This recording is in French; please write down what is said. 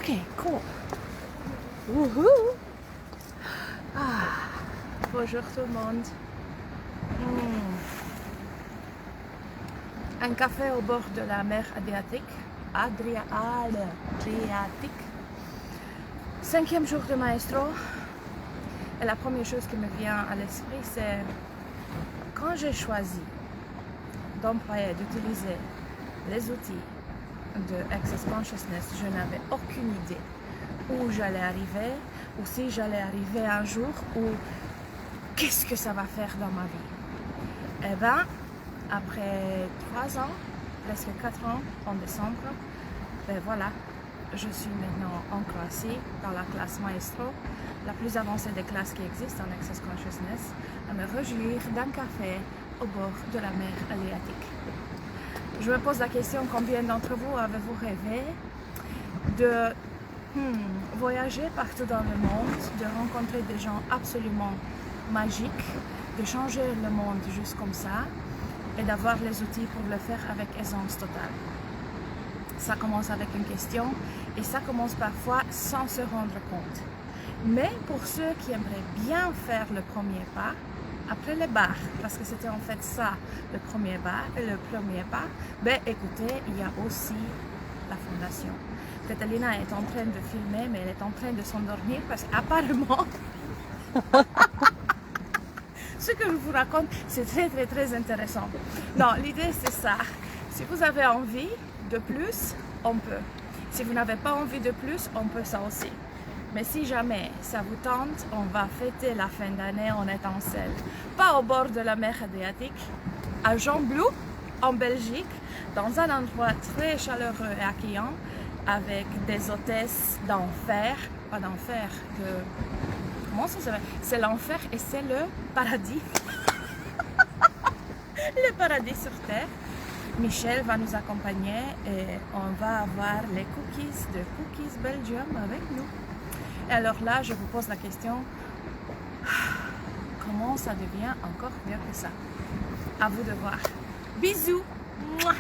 Ok, cool. Wouhou! Ah, bonjour tout le monde. Un café au bord de la mer Adriatique. Cinquième jour de maestro. Et la première chose qui me vient à l'esprit, c'est quand j'ai choisi d'employer, d'utiliser les outils de Access Consciousness, je n'avais aucune idée où j'allais arriver, ou si j'allais arriver un jour, ou qu'est-ce que ça va faire dans ma vie. Eh bien, après 3 ans, presque 4 ans, en décembre, ben voilà, je suis maintenant en Croatie, dans la classe Maestro, la plus avancée des classes qui existent en Access Consciousness, à me réjouir d'un café au bord de la mer Adriatique. Je me pose la question, combien d'entre vous avez-vous rêvé de voyager partout dans le monde, de rencontrer des gens absolument magiques, de changer le monde juste comme ça et d'avoir les outils pour le faire avec aisance totale. Ça commence avec une question et ça commence parfois sans se rendre compte. Mais pour ceux qui aimeraient bien faire le premier pas, après les bars, parce que c'était en fait ça le premier pas, ben écoutez, il y a aussi la fondation. Catalina est en train de filmer, mais elle est en train de s'endormir parce qu'apparemment, ce que je vous raconte, c'est très intéressant. Non, l'idée c'est ça. Si vous avez envie de plus, on peut. Si vous n'avez pas envie de plus, on peut ça aussi. Mais si jamais ça vous tente, on va fêter la fin d'année en étincelle. Pas au bord de la mer Adriatique, à Gembloux, en Belgique, dans un endroit très chaleureux et accueillant, avec des hôtesses d'enfer, pas d'enfer, comment ça s'appelle? C'est l'enfer et c'est le paradis. Le paradis sur terre. Michel va nous accompagner et on va avoir les cookies de Cookies Belgium avec nous. Et alors là, je vous pose la question, comment ça devient encore mieux que ça? À vous de voir. Bisous! Mouah.